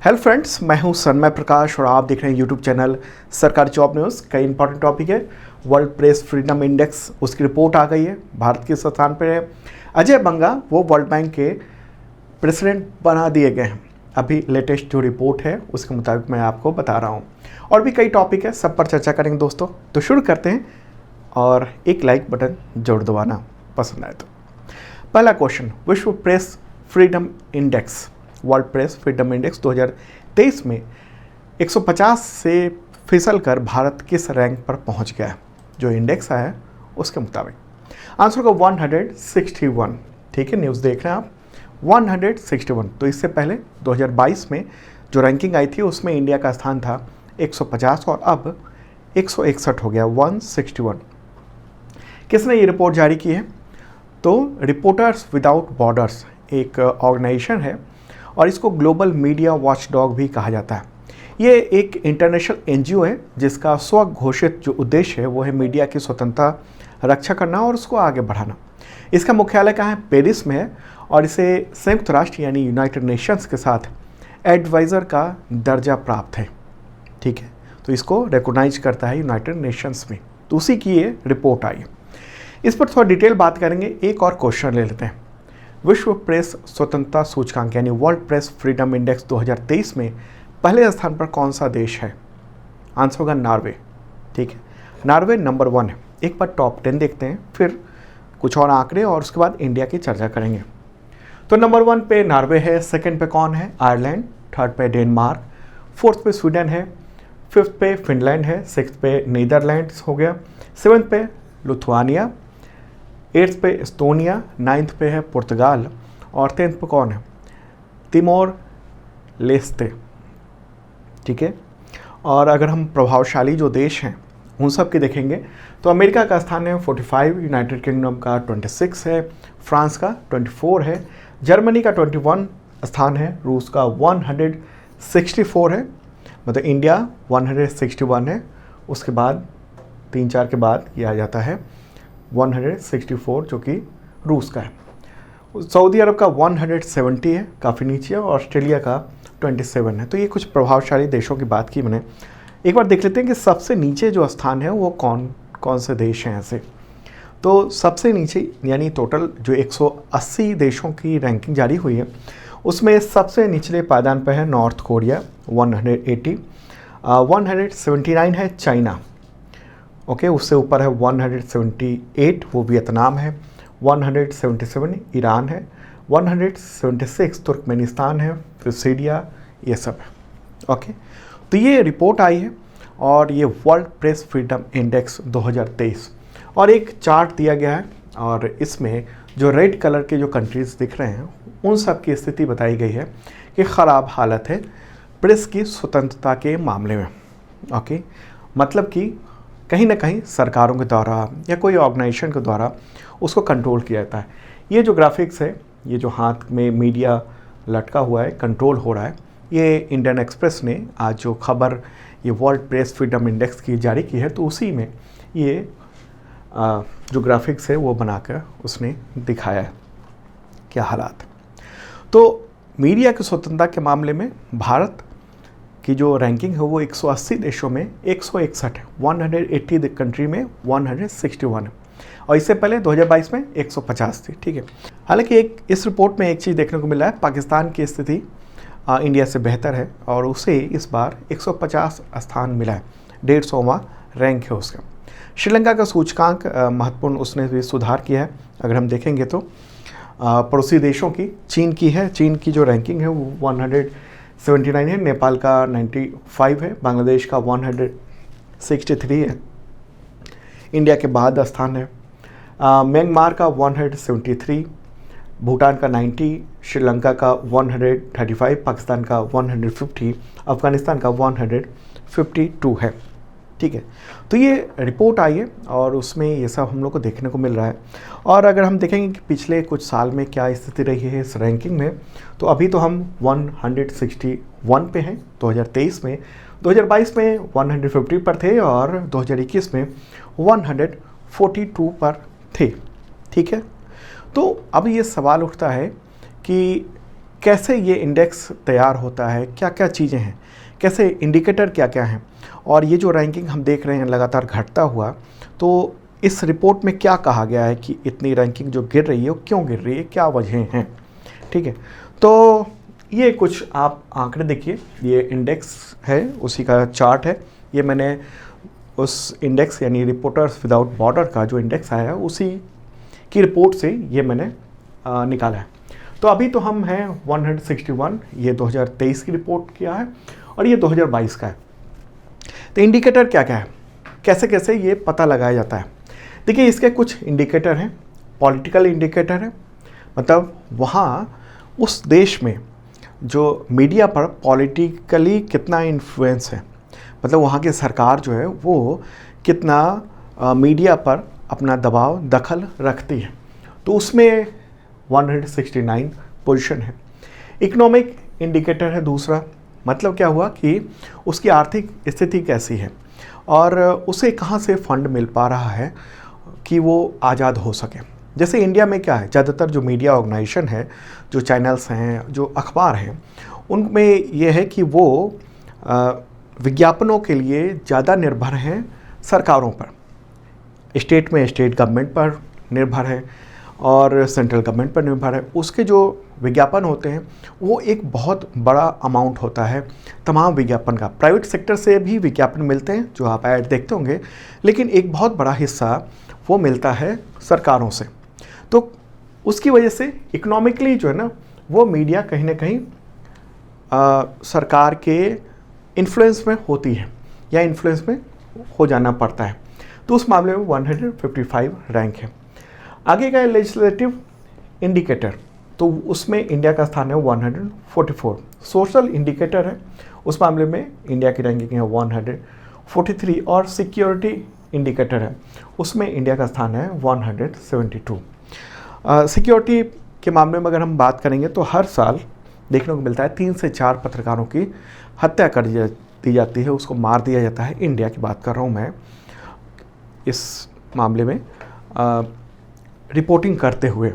Hello friends, मैं हूं सन्मय प्रकाश और आप देख रहे हैं यूट्यूब चैनल सरकारी जॉब न्यूज़। कई इंपॉर्टेंट टॉपिक है। वर्ल्ड प्रेस फ्रीडम इंडेक्स, उसकी रिपोर्ट आ गई है। भारत किस स्थान पर है? अजय बंगा वो वर्ल्ड बैंक के प्रेसिडेंट बना दिए गए हैं। अभी लेटेस्ट जो रिपोर्ट है उसके मुताबिक मैं आपको बता रहा हूँ। और भी कई टॉपिक है, सब पर चर्चा करेंगे दोस्तों। तो शुरू करते हैं और एक लाइक बटन जरूर दबाना पसंद आए तो। पहला क्वेश्चन, विश्व press freedom index, world press freedom index 2023 में 150 से फिसल कर भारत किस रैंक पर पहुंच गया है? जो इंडेक्स आया है उसके मुताबिक आंसर को 161। ठीक है, न्यूज़ देख रहे हैं आप, 161। तो इससे पहले 2022 में जो रैंकिंग आई थी उसमें इंडिया का स्थान था 150 और अब 161 हो गया, 161। किसने ये रिपोर्ट जारी की है? तो रिपोर्टर्स विदाउट बॉर्डर्स एक ऑर्गेनाइजेशन है और इसको ग्लोबल मीडिया वॉचडॉग भी कहा जाता है। ये एक इंटरनेशनल एनजीओ है जिसका स्वघोषित जो उद्देश्य है वो है मीडिया की स्वतंत्रता रक्षा करना और उसको आगे बढ़ाना। इसका मुख्यालय कहाँ है? पेरिस में है और इसे संयुक्त राष्ट्र यानी यूनाइटेड नेशंस के साथ एडवाइज़र का दर्जा प्राप्त है। ठीक है, तो इसको रिकॉग्नाइज करता है यूनाइटेड नेशंस में। तो उसी की ये रिपोर्ट आई है। इस पर थोड़ा डिटेल बात करेंगे। एक और क्वेश्चन ले लेते हैं। विश्व प्रेस स्वतंत्रता सूचकांक यानी वर्ल्ड प्रेस फ्रीडम इंडेक्स 2023 में पहले स्थान पर कौन सा देश है? आंसर होगा नॉर्वे। ठीक है, नॉर्वे नंबर 1 है। एक बार टॉप 10 देखते हैं, फिर कुछ और आंकड़े और उसके बाद इंडिया की चर्चा करेंगे। तो नंबर 1 पे नॉर्वे है, सेकंड पे कौन है? आयरलैंड, थर्ड पे डेनमार्क, फोर्थ पे स्वीडन है, फिफ्थ पे फिनलैंड है, सिक्स्थ पे नीदरलैंड्स हो गया, सेवन्थ पे लिथुआनिया, 8th पे एस्टोनिया, 9th पे है पुर्तगाल और 10th पे कौन है? Timor Leste. ठीक है, और अगर हम प्रभावशाली जो देश हैं उन सब के देखेंगे तो अमेरिका का स्थान है 45, यूनाइटेड किंगडम का 26 है, फ्रांस का 24 है, जर्मनी का 21 स्थान है, रूस का 164 है, मतलब इंडिया 161 है। उसके बाद 3-4 के बाद ये आ जाता है 164 जो कि रूस का है। सऊदी अरब का 170 है, काफ़ी नीचे है, और ऑस्ट्रेलिया का 27 है। तो ये कुछ प्रभावशाली देशों की बात की मैंने। एक बार देख लेते हैं कि सबसे नीचे जो स्थान है वो कौन कौन से देश हैं ऐसे। तो सबसे नीचे यानी टोटल जो 180 देशों की रैंकिंग जारी हुई है उसमें सबसे निचले पायदान पर है नॉर्थ कोरिया 180, 179 है चाइना। ओके, उससे ऊपर है 178 वो वियतनाम है, 177 ईरान है, 176 तुर्कमेनिस्तान है, फिर सीरिया, ये सब है। ओके, तो ये रिपोर्ट आई है और ये वर्ल्ड प्रेस फ्रीडम इंडेक्स 2023 और एक चार्ट दिया गया है और इसमें जो रेड कलर के जो कंट्रीज़ दिख रहे हैं उन सब की स्थिति बताई गई है कि ख़राब हालत है प्रेस की स्वतंत्रता के मामले में। ओके, मतलब कि कहीं ना कहीं सरकारों के द्वारा या कोई ऑर्गेनाइजेशन के द्वारा उसको कंट्रोल किया जाता है। ये जो ग्राफिक्स है, ये जो हाथ में मीडिया लटका हुआ है, कंट्रोल हो रहा है, ये इंडियन एक्सप्रेस ने आज जो खबर ये वर्ल्ड प्रेस फ्रीडम इंडेक्स की जारी की है तो उसी में ये जो ग्राफिक्स है वो बनाकर उसने दिखाया है क्या हालात। तो मीडिया की स्वतंत्रता के मामले में भारत की जो रैंकिंग है वो 180 देशों में 161 है, 180 कंट्री में 161 है और इससे पहले 2022 में 150 थी। ठीक है, हालांकि इस रिपोर्ट में एक चीज़ देखने को मिला है, पाकिस्तान की स्थिति इंडिया से बेहतर है और उसे इस बार 150 स्थान मिला है, 150वां रैंक है उसका। श्रीलंका का सूचकांक महत्वपूर्ण उसने भी सुधार किया है। अगर हम देखेंगे तो पड़ोसी देशों की चीन की है, चीन की जो रैंकिंग है वो 179 है, नेपाल का 95 है, बांग्लादेश का 163 है, इंडिया के बाद स्थान है, म्यांमार का 173, भूटान का 90, श्रीलंका का 135, पाकिस्तान का 150, अफ़गानिस्तान का 152 है। ठीक है, तो ये रिपोर्ट आई है और उसमें ये सब हम लोग को देखने को मिल रहा है। और अगर हम देखेंगे कि पिछले कुछ साल में क्या स्थिति रही है इस रैंकिंग में, तो अभी तो हम 161 पे हैं 2023 में, 2022 में 150 पर थे और 2021 में 142 पर थे। ठीक है, तो अब ये सवाल उठता है कि कैसे ये इंडेक्स तैयार होता है, क्या क्या चीज़ें हैं, कैसे इंडिकेटर क्या क्या हैं, और ये जो रैंकिंग हम देख रहे हैं लगातार घटता हुआ, तो इस रिपोर्ट में क्या कहा गया है कि इतनी रैंकिंग जो गिर रही है वो क्यों गिर रही है, क्या वजह हैं। ठीक है, तो ये कुछ आप आंकड़े देखिए, ये इंडेक्स है, उसी का चार्ट है। ये मैंने उस इंडेक्स यानी रिपोर्टर्स विदाउट बॉर्डर का जो इंडेक्स आया है उसी की रिपोर्ट से ये मैंने निकाला है। तो अभी तो हम हैं 161, ये 2023 की रिपोर्ट किया है और ये 2022 का है। तो इंडिकेटर क्या क्या है, कैसे कैसे ये पता लगाया जाता है। देखिए, इसके कुछ इंडिकेटर हैं। पॉलिटिकल इंडिकेटर है, मतलब वहाँ उस देश में जो मीडिया पर पॉलिटिकली कितना इन्फ्लुएंस है, मतलब वहाँ की सरकार जो है वो कितना मीडिया पर अपना दबाव दखल रखती है, तो उसमें 169 पोजीशन है। इकोनॉमिक इंडिकेटर है दूसरा, मतलब क्या हुआ कि उसकी आर्थिक स्थिति कैसी है और उसे कहाँ से फंड मिल पा रहा है कि वो आज़ाद हो सके। जैसे इंडिया में क्या है, ज़्यादातर जो मीडिया ऑर्गेनाइजेशन है, जो चैनल्स हैं, जो अखबार हैं, उनमें यह है कि वो विज्ञापनों के लिए ज़्यादा निर्भर हैं सरकारों पर। स्टेट में स्टेट गवर्नमेंट पर निर्भर है और सेंट्रल गवर्नमेंट पर निर्भर है। उसके जो विज्ञापन होते हैं वो एक बहुत बड़ा अमाउंट होता है तमाम विज्ञापन का। प्राइवेट सेक्टर से भी विज्ञापन मिलते हैं जो आप ऐड देखते होंगे, लेकिन एक बहुत बड़ा हिस्सा वो मिलता है सरकारों से। तो उसकी वजह से इकोनॉमिकली जो है ना, वो मीडिया कहीं ना कहीं सरकार के इन्फ्लुएंस में होती है या इन्फ्लुएंस में हो जाना पड़ता है। तो उस मामले में 155 रैंक है। आगे का लेजिस्लेटिव इंडिकेटर, तो उसमें इंडिया का स्थान है 144। सोशल इंडिकेटर है, उस मामले में इंडिया की रैंकिंग है 143। और सिक्योरिटी इंडिकेटर है, उसमें इंडिया का स्थान है 172। सिक्योरिटी के मामले में अगर हम बात करेंगे तो हर साल देखने को मिलता है 3 से 4 पत्रकारों की हत्या कर दी जाती है, उसको मार दिया जाता है। इंडिया की बात कर रहा हूँ मैं, इस मामले में रिपोर्टिंग करते हुए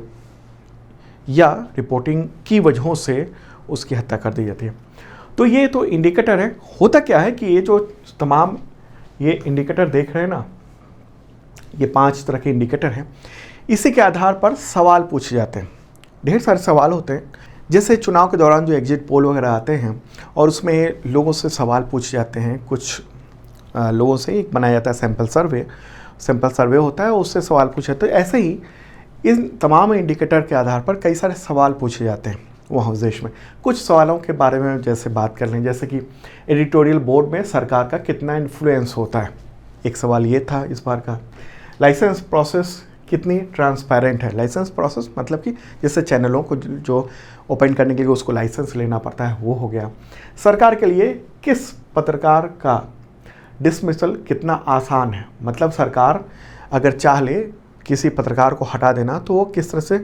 या रिपोर्टिंग की वजहों से उसकी हत्या कर दी जाती है। तो ये तो इंडिकेटर है। होता क्या है कि ये जो तमाम ये इंडिकेटर देख रहे हैं ना, ये 5 तरह के इंडिकेटर हैं, इसी के आधार पर सवाल पूछे जाते हैं। ढेर सारे सवाल होते हैं, जैसे चुनाव के दौरान जो एग्जिट पोल वगैरह आते हैं और उसमें लोगों से सवाल पूछे जाते हैं। कुछ लोगों से एक बनाया जाता है सैंपल सर्वे होता है, उससे सवाल पूछे जाते हैं। ऐसे ही इन तमाम इंडिकेटर के आधार पर कई सारे सवाल पूछे जाते हैं वहाँ उस देश में। कुछ सवालों के बारे में जैसे बात कर लें, जैसे कि एडिटोरियल बोर्ड में सरकार का कितना इन्फ्लुएंस होता है, एक सवाल ये था इस बार का। लाइसेंस प्रोसेस कितनी ट्रांसपेरेंट है। लाइसेंस प्रोसेस मतलब कि जैसे चैनलों को जो ओपन करने के लिए उसको लाइसेंस लेना पड़ता है, वो हो गया। सरकार के लिए किस पत्रकार का डिसमिसल कितना आसान है, मतलब सरकार अगर चाह ले किसी पत्रकार को हटा देना तो वो किस तरह से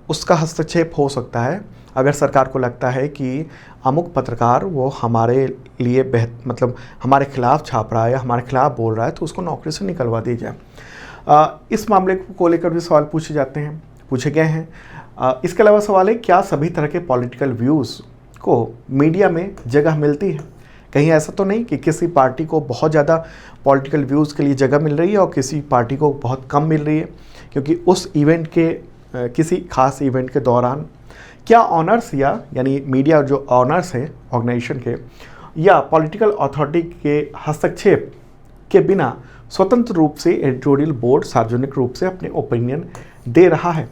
उसका हस्तक्षेप हो सकता है। अगर सरकार को लगता है कि अमुक पत्रकार वो हमारे लिए मतलब हमारे खिलाफ छाप रहा है या हमारे खिलाफ बोल रहा है, तो उसको नौकरी से निकलवा दी जाए। इस मामले को लेकर भी सवाल पूछे गए हैं। इसके अलावा सवाल है, क्या सभी तरह के पॉलिटिकल व्यूज़ को मीडिया में जगह मिलती है। कहीं ऐसा तो नहीं कि किसी पार्टी को बहुत ज़्यादा पॉलिटिकल व्यूज़ के लिए जगह मिल रही है और किसी पार्टी को बहुत कम मिल रही है, क्योंकि उस इवेंट के किसी खास इवेंट के दौरान क्या ऑनर्स यानी मीडिया जो ऑनर्स हैं ऑर्गेनाइजेशन के या पॉलिटिकल अथॉरिटी के हस्तक्षेप के बिना स्वतंत्र रूप से एडिटोरियल बोर्ड सार्वजनिक रूप से अपने ओपिनियन दे रहा है।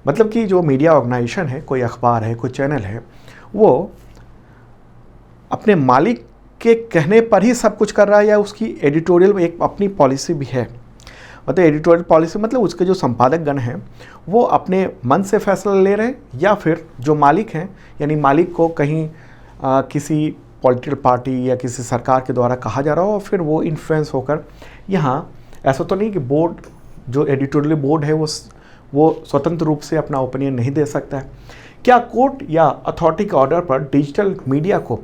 मतलब कि जो मीडिया ऑर्गेनाइजेशन है, कोई अखबार है, कोई चैनल है, वो अपने मालिक के कहने पर ही सब कुछ कर रहा है या उसकी एडिटोरियल में एक अपनी पॉलिसी भी है। मतलब एडिटोरियल पॉलिसी मतलब उसके जो संपादक गण हैं वो अपने मन से फैसला ले रहे हैं या फिर जो मालिक हैं यानी मालिक को कहीं किसी पॉलिटिकल पार्टी या किसी सरकार के द्वारा कहा जा रहा हो और फिर वो इन्फ्लुएंस होकर यहाँ। ऐसा तो नहीं कि बोर्ड जो एडिटोरियल बोर्ड है वो स्वतंत्र रूप से अपना ओपिनियन नहीं दे सकता है। क्या कोर्ट या अथॉरिटी के ऑर्डर पर डिजिटल मीडिया को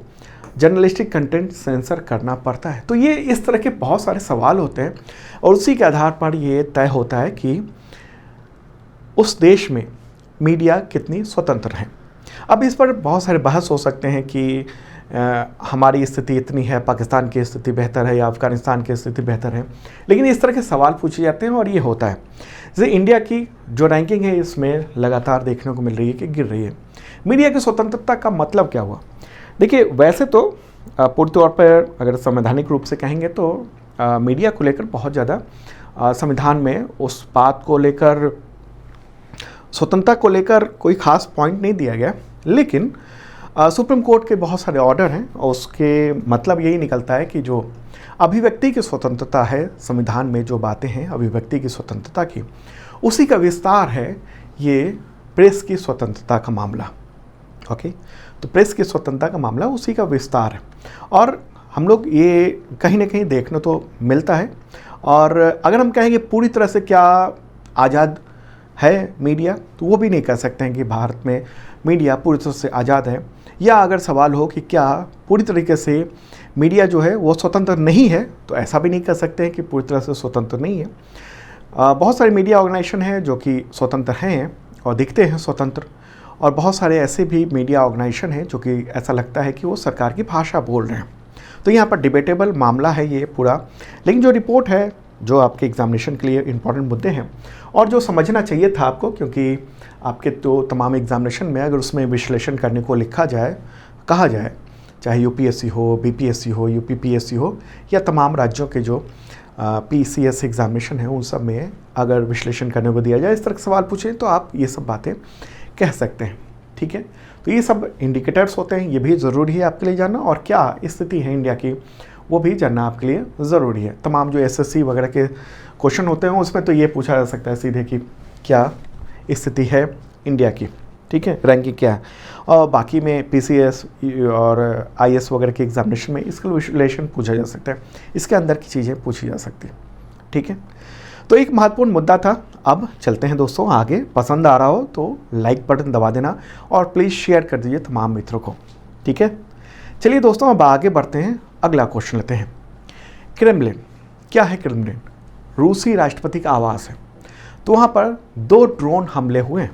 जर्नलिस्टिक कंटेंट सेंसर करना पड़ता है। तो ये इस तरह के बहुत सारे सवाल होते हैं और उसी के आधार पर ये तय होता है कि उस देश में मीडिया कितनी स्वतंत्र है। अब इस पर बहुत सारे बहस हो सकते हैं कि हमारी स्थिति इतनी है, पाकिस्तान की स्थिति बेहतर है या अफ़गानिस्तान की स्थिति बेहतर है, लेकिन इस तरह के सवाल पूछे जाते हैं और ये होता है। जैसे इंडिया की जो रैंकिंग है इसमें लगातार देखने को मिल रही है कि गिर रही है। मीडिया की स्वतंत्रता का मतलब क्या हुआ? देखिए, वैसे तो पूर्ण तौर पर अगर संवैधानिक रूप से कहेंगे तो मीडिया को लेकर बहुत ज़्यादा संविधान में उस बात को लेकर, स्वतंत्रता को लेकर कोई ख़ास पॉइंट नहीं दिया गया, लेकिन सुप्रीम कोर्ट के बहुत सारे ऑर्डर हैं और उसके मतलब यही निकलता है कि जो अभिव्यक्ति की स्वतंत्रता है, संविधान में जो बातें हैं अभिव्यक्ति की स्वतंत्रता की, उसी का विस्तार है ये प्रेस की स्वतंत्रता का मामला। ओके, तो प्रेस की स्वतंत्रता का मामला उसी का विस्तार है और हम लोग ये कहीं ना कहीं देखने तो मिलता है। और अगर हम कहेंगे पूरी तरह से क्या आज़ाद है मीडिया, तो वो भी नहीं कह सकते हैं कि भारत में मीडिया पूरी तरह से आज़ाद है। या अगर सवाल हो कि क्या पूरी तरीके से मीडिया जो है वो स्वतंत्र नहीं है, तो ऐसा भी नहीं कह सकते हैं कि पूरी तरह से स्वतंत्र नहीं है। बहुत सारे मीडिया ऑर्गेनाइजेशन हैं जो कि स्वतंत्र हैं और दिखते हैं स्वतंत्र, और बहुत सारे ऐसे भी मीडिया ऑर्गेनाइजेशन हैं जो कि ऐसा लगता है कि वो सरकार की भाषा बोल रहे हैं। तो यहाँ पर डिबेटेबल मामला है ये पूरा, लेकिन जो रिपोर्ट है जो आपके एग्जामिनेशन के लिए इम्पॉर्टेंट मुद्दे हैं और जो समझना चाहिए था आपको, क्योंकि आपके तो तमाम एग्जामिनेशन में अगर उसमें विश्लेषण करने को लिखा जाए, कहा जाए, चाहे यूपीएससी हो, बीपीएससी हो, यूपीपीएससी हो या तमाम राज्यों के जो पीसीएस एग्जामिनेशन है उन सब में अगर विश्लेषण करने को दिया जाए, इस तरह के सवाल पूछें तो आप ये सब बातें कह सकते हैं। ठीक है, तो ये सब इंडिकेटर्स होते हैं, ये भी ज़रूरी है आपके लिए जानना, और क्या स्थिति है इंडिया की वो भी जानना आपके लिए ज़रूरी है। तमाम जो एसएससी वगैरह के क्वेश्चन होते हैं उसमें तो ये पूछा जा सकता है सीधे कि क्या स्थिति है इंडिया की, ठीक है, रैंकिंग क्या है। और बाकी में पीसीएस और आईएएस वगैरह के एग्जामिनेशन में इसका विश्लेषण पूछा जा सकता है, इसके अंदर की चीज़ें पूछी जा सकती हैं। ठीक है, तो एक महत्वपूर्ण मुद्दा था। अब चलते हैं दोस्तों आगे। पसंद आ रहा हो तो लाइक बटन दबा देना और प्लीज़ शेयर कर दीजिए तमाम मित्रों को। ठीक है, चलिए दोस्तों अब आगे बढ़ते हैं, अगला क्वेश्चन लेते हैं। क्रेमलिन क्या है? क्रेमलिन रूसी राष्ट्रपति का आवास है। तो वहाँ पर 2 ड्रोन हमले हुए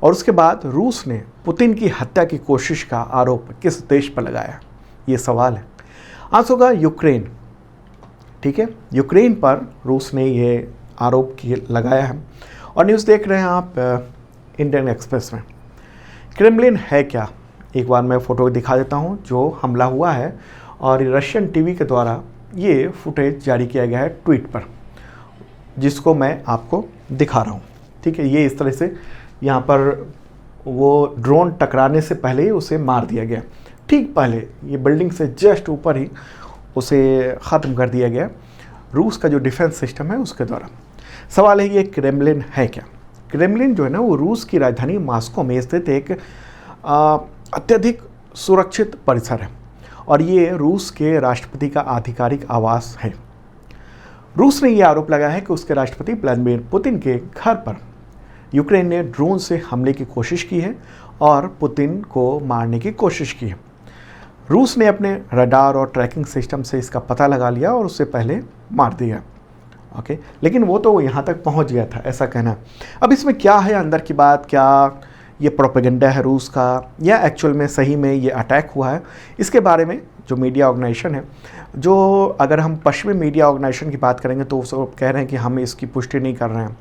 और उसके बाद रूस ने पुतिन की हत्या की कोशिश का आरोप किस देश पर लगाया? ये सवाल है। आंसर होगा यूक्रेन। ठीक है, यूक्रेन पर रूस ने ये आरोप लगाया है और न्यूज़ देख रहे हैं आप इंडियन एक्सप्रेस में। क्रेमलिन है क्या? एक बार मैं फ़ोटो दिखा देता हूँ जो हमला हुआ है, और रशियन टीवी के द्वारा ये फुटेज जारी किया गया है ट्वीट पर, जिसको मैं आपको दिखा रहा हूँ। ठीक है, ये इस तरह से यहाँ पर वो ड्रोन टकराने से पहले ही उसे मार दिया गया, ठीक पहले ये बिल्डिंग से जस्ट ऊपर ही उसे ख़त्म कर दिया गया रूस का जो डिफेंस सिस्टम है उसके द्वारा। सवाल है ये क्रेमलिन है क्या? क्रेमलिन जो है ना वो रूस की राजधानी मॉस्को में स्थित एक अत्यधिक सुरक्षित परिसर है और ये रूस के राष्ट्रपति का आधिकारिक आवास है। रूस ने यह आरोप लगाया है कि उसके राष्ट्रपति व्लादिमीर पुतिन के घर पर यूक्रेन ने ड्रोन से हमले की कोशिश की है और पुतिन को मारने की कोशिश की है। रूस ने अपने रडार और ट्रैकिंग सिस्टम से इसका पता लगा लिया और उससे पहले मार दिया। ओके, लेकिन वो तो यहाँ तक पहुँच गया था, ऐसा कहना। अब इसमें क्या है अंदर की बात, क्या ये प्रोपेगेंडा है रूस का या एक्चुअल में सही में ये अटैक हुआ है, इसके बारे में जो मीडिया ऑर्गेनाइजेशन है, जो अगर हम पश्चिमी मीडिया ऑर्गेनाइजेशन की बात करेंगे तो वो कह रहे हैं कि हम इसकी पुष्टि नहीं कर रहे हैं।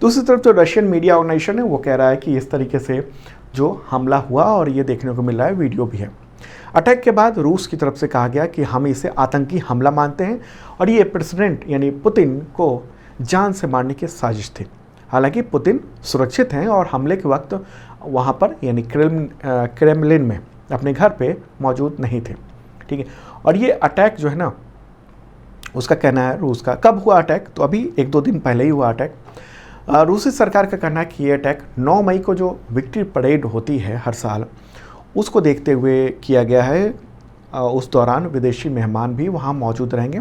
दूसरी तरफ जो रशियन मीडिया ऑर्गेनाइजेशन है वो कह रहा है कि इस तरीके से जो हमला हुआ और ये देखने को मिल रहा है, वीडियो भी है। अटैक के बाद रूस की तरफ से कहा गया कि हम इसे आतंकी हमला मानते हैं और ये प्रेसिडेंट यानी पुतिन को जान से मारने की साजिश थी। हालांकि पुतिन सुरक्षित हैं और हमले के वक्त वहाँ पर यानी क्रेमलिन में अपने घर पे मौजूद नहीं थे। ठीक है, और ये अटैक जो है ना, उसका कहना है रूस का, कब हुआ अटैक? तो अभी 1-2 दिन पहले ही हुआ अटैक। रूसी सरकार का कहना है कि ये अटैक 9 मई को जो विक्ट्री परेड होती है हर साल, उसको देखते हुए किया गया है। उस दौरान विदेशी मेहमान भी वहाँ मौजूद रहेंगे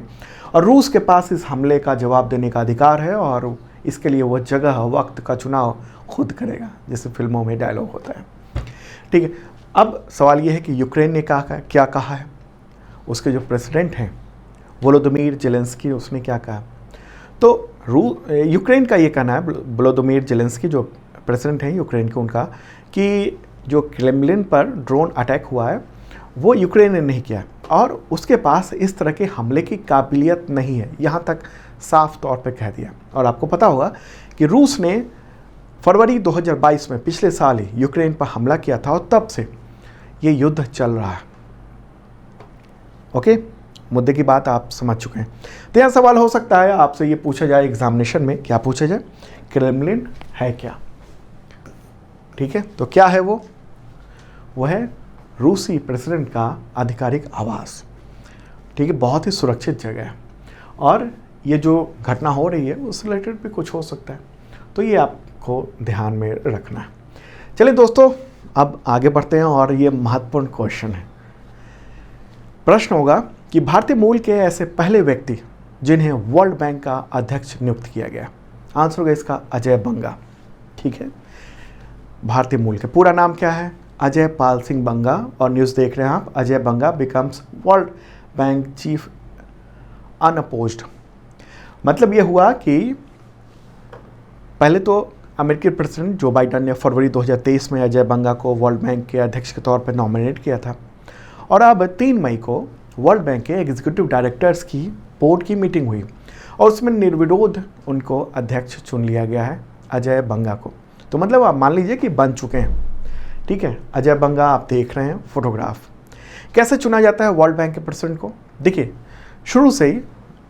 और रूस के पास इस हमले का जवाब देने का अधिकार है और इसके लिए वह जगह वक्त का चुनाव खुद करेगा, जैसे फिल्मों में डायलॉग होता है। ठीक है, अब सवाल ये है कि यूक्रेन ने क्या कहा है, उसके जो प्रेसिडेंट हैं वोलोदिमीर जेलेंस्की, उसने क्या कहा? तो यूक्रेन का ये कहना है, वोलोदिमीर जेलेंस्की जो प्रेसिडेंट हैं यूक्रेन के, उनका कि जो क्रेमलिन पर ड्रोन अटैक हुआ है वो यूक्रेन ने नहीं किया और उसके पास इस तरह के हमले की काबिलियत नहीं है, यहाँ तक साफ तौर पे कह दिया। और आपको पता होगा कि रूस ने फरवरी 2022 में पिछले साल ही यूक्रेन पर हमला किया था और तब से ये युद्ध चल रहा है। ओके, मुद्दे की बात आप समझ चुके हैं। तो यह सवाल हो सकता है आपसे ये पूछा जाए एग्जामिनेशन में, क्या पूछा जाए, क्रेमलिन है क्या? ठीक है, तो क्या है वो है रूसी प्रेसिडेंट का आधिकारिक आवास। ठीक है, बहुत ही सुरक्षित जगह है और ये जो घटना हो रही है उस रिलेटेड भी कुछ हो सकता है, तो ये आपको ध्यान में रखना है। चलिए दोस्तों, अब आगे बढ़ते हैं और ये महत्वपूर्ण क्वेश्चन है। प्रश्न होगा कि भारतीय मूल के ऐसे पहले व्यक्ति जिन्हें वर्ल्ड बैंक का अध्यक्ष नियुक्त किया गया। आंसर होगा इसका अजय बंगा। ठीक है, भारतीय मूल के पूरा नाम क्या है? अजय पाल सिंह बंगा। और न्यूज़ देख रहे हैं आप, Ajay Banga becomes World Bank chief unopposed. मतलब ये हुआ कि पहले तो अमेरिकी प्रेसिडेंट जो बाइडेन ने फरवरी 2023 में अजय बंगा को वर्ल्ड बैंक के अध्यक्ष के तौर पर नॉमिनेट किया था और अब 3 मई को वर्ल्ड बैंक के एग्जीक्यूटिव डायरेक्टर्स की बोर्ड की मीटिंग हुई और उसमें निर्विरोध उनको अध्यक्ष चुन लिया गया है, अजय बंगा को। तो मतलब आप मान लीजिए कि बन चुके हैं। ठीक है, अजय बंगा आप देख रहे हैं फोटोग्राफ। कैसे चुना जाता है वर्ल्ड बैंक के प्रेसिडेंट को? देखिए, शुरू से ही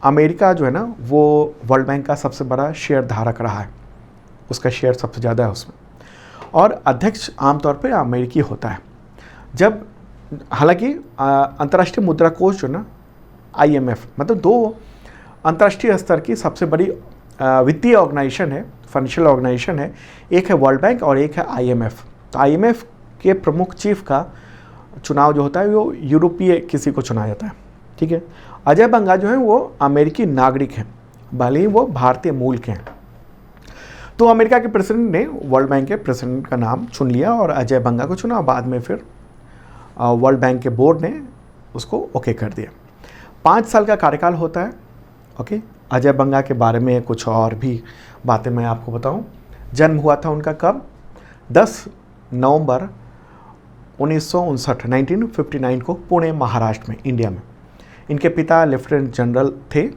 अमेरिका जो है ना वो वर्ल्ड बैंक का सबसे बड़ा शेयर धारक रहा है, उसका शेयर सबसे ज़्यादा है उसमें, और अध्यक्ष आमतौर पे अमेरिकी होता है। जब हालांकि अंतर्राष्ट्रीय मुद्रा कोष जो ना IMF, मतलब 2 अंतर्राष्ट्रीय स्तर की सबसे बड़ी वित्तीय ऑर्गेनाइजेशन है, फाइनेंशियल ऑर्गेनाइजेशन है, एक है वर्ल्ड बैंक और एक है IMF। तो IMF के प्रमुख चीफ का चुनाव जो होता है वो यूरोपीय किसी को चुना जाता है। ठीक है, अजय बंगा जो है वो अमेरिकी नागरिक हैं, भले ही वो भारतीय मूल के हैं। तो अमेरिका के प्रेसिडेंट ने वर्ल्ड बैंक के प्रेसिडेंट का नाम चुन लिया और अजय बंगा को चुना। बाद में फिर वर्ल्ड बैंक के बोर्ड ने उसको ओके कर दिया। 5 साल का कार्यकाल होता है। ओके, अजय बंगा के बारे में कुछ और भी बातें मैं आपको बताऊं। जन्म हुआ था उनका कब? 10 नवंबर 1959 को पुणे महाराष्ट्र में, इंडिया में। इनके पिता लेफ्टिनेंट जनरल थे,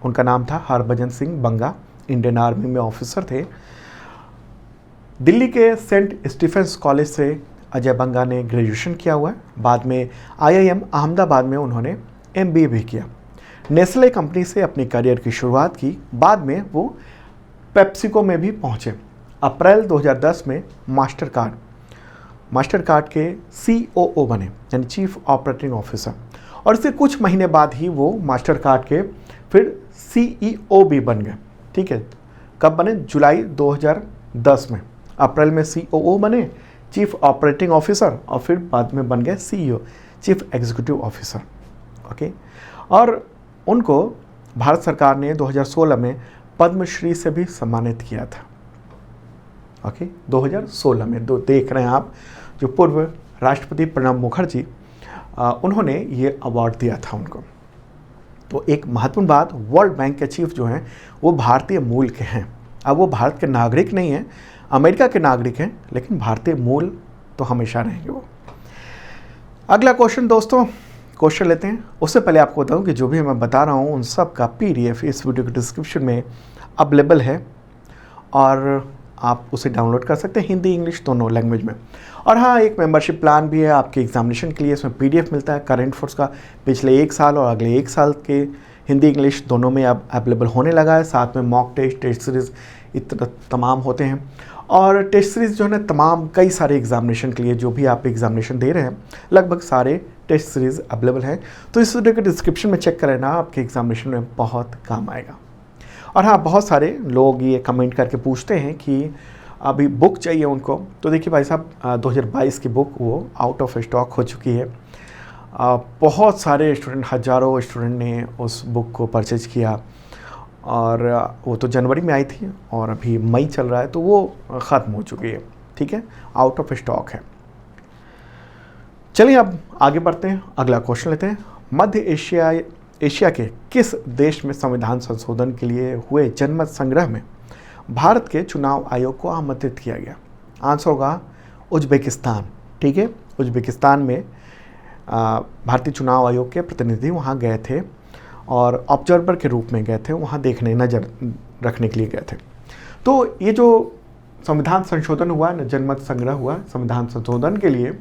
उनका नाम था हरभजन सिंह बंगा, इंडियन आर्मी में ऑफिसर थे। दिल्ली के सेंट स्टीफेंस कॉलेज से अजय बंगा ने ग्रेजुएशन किया हुआ है। बाद में IIM अहमदाबाद में उन्होंने MBA भी किया। नेस्ले कंपनी से अपनी करियर की शुरुआत की। बाद में वो पेप्सिको में भी पहुंचे। अप्रैल 2010 में मास्टर कार्ड के COO बने, यानी चीफ ऑपरेटिंग ऑफिसर, और इससे कुछ महीने बाद ही वो मास्टर कार्ड के फिर CEO भी बन गए। ठीक है, कब बने? जुलाई 2010 में। अप्रैल में COO बने, चीफ ऑपरेटिंग ऑफिसर, और फिर बाद में बन गए CEO, chief executive officer. Okay, और उनको भारत सरकार ने 2016 में पद्मश्री से भी सम्मानित किया था। ओके, 2016 में देख रहे हैं आप, जो पूर्व राष्ट्रपति प्रणब मुखर्जी, उन्होंने ये अवार्ड दिया था उनको। तो एक महत्वपूर्ण बात, वर्ल्ड बैंक के चीफ जो हैं वो भारतीय मूल के हैं। अब वो भारत के नागरिक नहीं हैं, अमेरिका के नागरिक हैं, लेकिन भारतीय मूल तो हमेशा रहेंगे वो। अगला क्वेश्चन दोस्तों, क्वेश्चन लेते हैं। उससे पहले आपको बताऊं कि जो भी मैं बता रहा हूं उन सब का PDF इस वीडियो के डिस्क्रिप्शन में अवेलेबल है और आप उसे डाउनलोड कर सकते हैं, हिंदी इंग्लिश दोनों लैंग्वेज में। और हाँ, एक मेंबरशिप प्लान भी है आपके एग्जामिनेशन के लिए। इसमें PDF मिलता है करंट अफेयर्स का पिछले 1 साल और अगले 1 साल के हिंदी इंग्लिश दोनों में अब अवेलेबल होने लगा है। साथ में मॉक टेस्ट सीरीज़ इतना तमाम होते हैं, और टेस्ट सीरीज़ जो है ना तमाम कई सारे एग्जामिनेशन के लिए, जो भी आप एग्जामिनेशन दे रहे हैं लगभग सारे टेस्ट सीरीज़ अवेलेबल हैं। तो इस वीडियो के डिस्क्रिप्शन में चेक करें ना, आपके एग्जामिनेशन में बहुत काम आएगा। और हाँ, बहुत सारे लोग ये कमेंट करके पूछते हैं कि अभी बुक चाहिए उनको। तो देखिए भाई साहब, 2022 की बुक वो आउट ऑफ स्टॉक हो चुकी है। बहुत सारे स्टूडेंट, हज़ारों स्टूडेंट ने उस बुक को परचेज किया और वो तो जनवरी में आई थी और अभी मई चल रहा है, तो वो ख़त्म हो चुकी है। ठीक है, आउट ऑफ स्टॉक है। चलिए अब आगे बढ़ते हैं, अगला क्वेश्चन लेते हैं। मध्य एशिया के किस देश में संविधान संशोधन के लिए हुए जनमत संग्रह में भारत के चुनाव आयोग को आमंत्रित किया गया? आंसर होगा उज़्बेकिस्तान, ठीक है। उज़्बेकिस्तान में भारतीय चुनाव आयोग के प्रतिनिधि वहाँ गए थे और ऑब्जर्वर के रूप में गए थे, वहाँ देखने नज़र रखने के लिए गए थे। तो ये जो संविधान संशोधन हुआ, जनमत संग्रह हुआ संविधान संशोधन के लिए,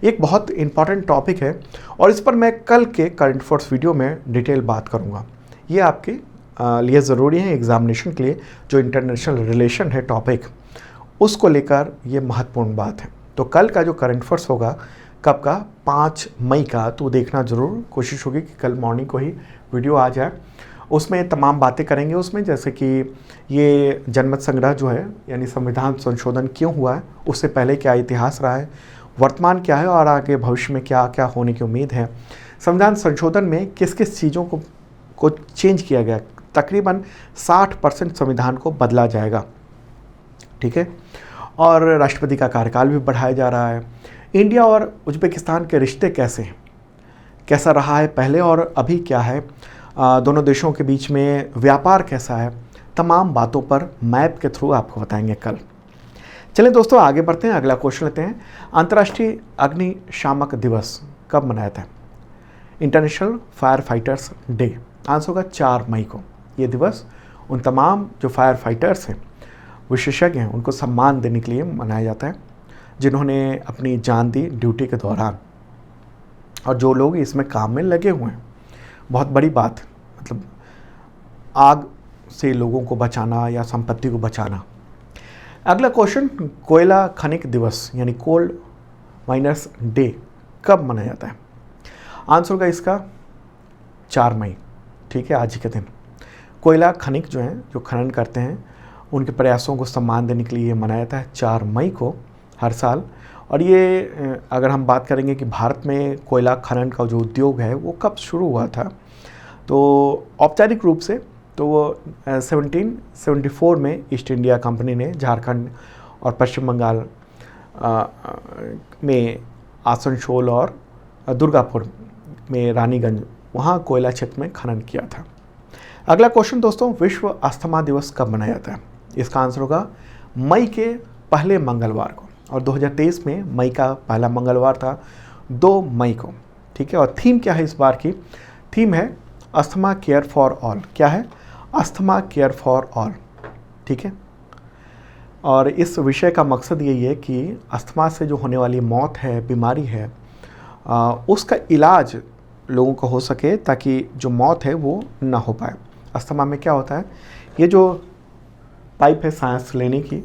एक बहुत इम्पॉर्टेंट टॉपिक है और इस पर मैं कल के करंट अफेयर्स वीडियो में डिटेल बात करूँगा। ये आपके लिए ज़रूरी है एग्जामिनेशन के लिए, जो इंटरनेशनल रिलेशन है टॉपिक, उसको लेकर ये महत्वपूर्ण बात है। तो कल का जो करंट अफेयर्स होगा, कब का, 5 मई का, तो देखना ज़रूर, कोशिश होगी कि कल मॉर्निंग को ही वीडियो आ जाए। उसमें तमाम बातें करेंगे उसमें, जैसे कि ये जनमत संग्रह जो है यानी संविधान संशोधन क्यों हुआ है, उससे पहले क्या इतिहास रहा है, वर्तमान क्या है और आगे भविष्य में क्या क्या होने की उम्मीद है। संविधान संशोधन में किस किस चीज़ों को चेंज किया गया, तकरीबन 60% संविधान को बदला जाएगा, ठीक है। और राष्ट्रपति का कार्यकाल भी बढ़ाया जा रहा है। इंडिया और उज़्बेकिस्तान के रिश्ते कैसे हैं, कैसा रहा है पहले और अभी क्या है, दोनों देशों के बीच में व्यापार कैसा है, तमाम बातों पर मैप के थ्रू आपको बताएंगे कल। चलिए दोस्तों आगे बढ़ते हैं, अगला क्वेश्चन लेते हैं। अंतर्राष्ट्रीय अग्निशामक दिवस कब मनाया था? International fire fighters day. Answer होगा 4 मई को। ये दिवस उन तमाम जो फायर फाइटर्स हैं, विशेषज्ञ हैं, उनको सम्मान देने के लिए मनाया जाता है, जिन्होंने अपनी जान दी ड्यूटी के दौरान, और जो लोग इसमें काम में लगे हुए हैं। बहुत बड़ी बात, मतलब आग से लोगों को बचाना या संपत्ति को बचाना। अगला क्वेश्चन, कोयला खनिक दिवस यानी कोल माइनर्स डे कब मनाया जाता है? आंसर होगा इसका 4 मई, ठीक है, आज ही के दिन। कोयला खनिक जो हैं, जो खनन करते हैं, उनके प्रयासों को सम्मान देने के लिए ये मनाया जाता है 4 मई को हर साल। और ये अगर हम बात करेंगे कि भारत में कोयला खनन का जो उद्योग है वो कब शुरू हुआ था, तो औपचारिक रूप से तो वो 1774 में ईस्ट इंडिया कंपनी ने झारखंड और पश्चिम बंगाल में आसनसोल और दुर्गापुर में रानीगंज, वहाँ कोयला क्षेत्र में खनन किया था। अगला क्वेश्चन दोस्तों, विश्व अस्थमा दिवस कब मनाया जाता है? इसका आंसर होगा मई के पहले मंगलवार को, और 2023 में मई का पहला मंगलवार था 2 मई को, ठीक है। और थीम क्या है इस बार की? थीम है अस्थमा केयर फॉर ऑल। क्या है? अस्थमा केयर फॉर ऑल, ठीक है। और इस विषय का मकसद यही है कि अस्थमा से जो होने वाली मौत है, बीमारी है, उसका इलाज लोगों को हो सके, ताकि जो मौत है वो ना हो पाए। अस्थमा में क्या होता है, ये जो पाइप है सांस लेने की,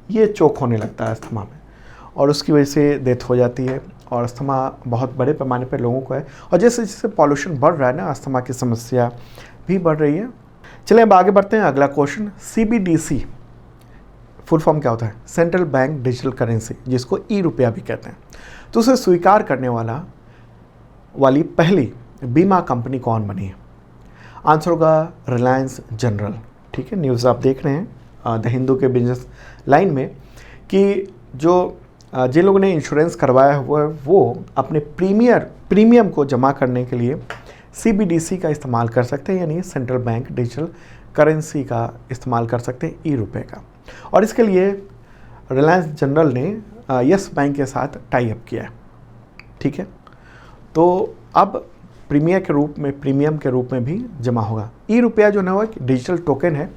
ये चोक होने लगता है अस्थमा में, और उसकी वजह से डेथ हो जाती है। और अस्थमा बहुत बड़े पैमाने पर लोगों को है, और जैसे जैसे पॉल्यूशन बढ़ रहा है ना, अस्थमा की समस्या भी बढ़ रही है। चलिए अब आगे बढ़ते हैं। अगला क्वेश्चन, CBDC फुल फॉर्म क्या होता है? सेंट्रल बैंक डिजिटल करेंसी, जिसको ई-रुपया भी कहते हैं। तो उसे स्वीकार करने वाली पहली बीमा कंपनी कौन बनी है? आंसर होगा रिलायंस जनरल, ठीक है। न्यूज़ आप देख रहे हैं द हिंदू के बिजनेस लाइन में, कि जिन लोगों ने इंश्योरेंस करवाया हुआ है वो अपने प्रीमियम को जमा करने के लिए CBDC का इस्तेमाल कर सकते हैं, यानी सेंट्रल बैंक डिजिटल करेंसी का इस्तेमाल कर सकते हैं, ई-रुपये का। और इसके लिए रिलायंस जनरल ने यस बैंक के साथ टाई अप किया है, ठीक है। तो अब प्रीमियम के रूप में भी जमा होगा। ई-रुपया जो है वो एक डिजिटल टोकन है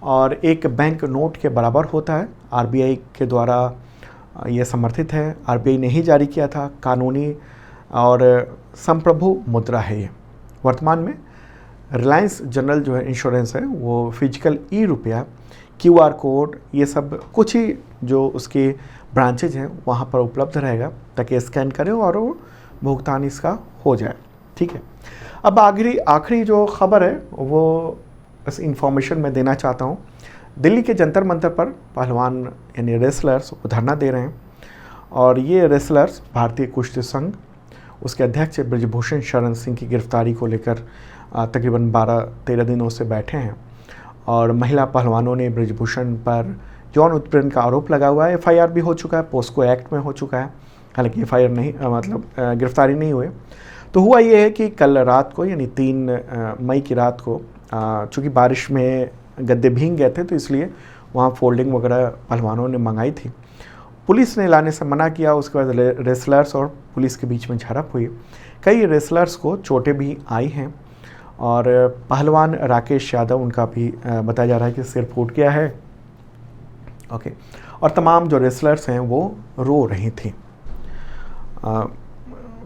और एक बैंक नोट के बराबर होता है। RBI के द्वारा ये समर्थित है, RBI ने ही जारी किया था, कानूनी और संप्रभु मुद्रा है ये। वर्तमान में रिलायंस जनरल जो है इंश्योरेंस है, वो फिजिकल ई-रुपया, QR कोड, ये सब कुछ ही जो उसके ब्रांचेज हैं वहाँ पर उपलब्ध रहेगा, ताकि स्कैन करें और वो भुगतान इसका हो जाए, ठीक है। अब आखिरी जो खबर है वो इस इंफॉर्मेशन मैं देना चाहता हूँ। दिल्ली के जंतर मंतर पर पहलवान यानी रेसलर्स धरना दे रहे हैं, और ये रेसलर्स भारतीय कुश्ती संघ, उसके अध्यक्ष ब्रजभूषण शरण सिंह की गिरफ्तारी को लेकर तकरीबन 12-13 दिनों से बैठे हैं। और महिला पहलवानों ने ब्रजभूषण पर यौन उत्पीड़न का आरोप लगा हुआ है। FIR भी हो चुका है, पोस्को एक्ट में हो चुका है, हालांकि FIR नहीं, गिरफ्तारी नहीं हुई। तो हुआ ये है कि कल रात को यानी 3 मई की रात को, चूँकि बारिश में गद्दे भीग गए थे, तो इसलिए वहाँ फोल्डिंग वगैरह पहलवानों ने मंगाई थी, पुलिस ने लाने से मना किया। उसके बाद रेसलर्स और पुलिस के बीच में झड़प हुई। कई रेसलर्स को चोटें भी आई हैं और पहलवान राकेश यादव, उनका भी बताया जा रहा है कि सिर फूट गया है। ओके, और तमाम जो रेसलर्स हैं वो रो रही थी।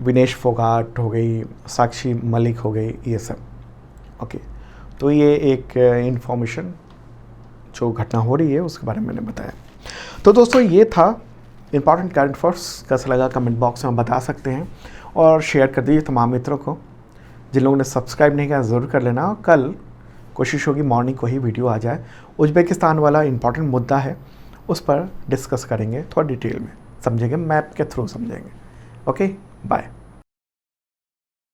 विनेश फोगाट हो गई, साक्षी मलिक हो गई, ये सब। ओके, तो ये एक इन्फॉर्मेशन जो घटना हो रही है उसके बारे में मैंने बताया। तो दोस्तों ये था इंपॉर्टेंट करंट अफेयर्स। कैसा लगा कमेंट बॉक्स में बता सकते हैं और शेयर कर दीजिए तमाम मित्रों को। जिन लोगों ने सब्सक्राइब नहीं किया ज़रूर कर लेना। और कल कोशिश होगी मॉर्निंग को ही वीडियो आ जाए। उज्बेकिस्तान वाला इंपॉर्टेंट मुद्दा है, उस पर डिस्कस करेंगे थोड़ा डिटेल में, समझेंगे, मैप के थ्रू समझेंगे। Okay, bye.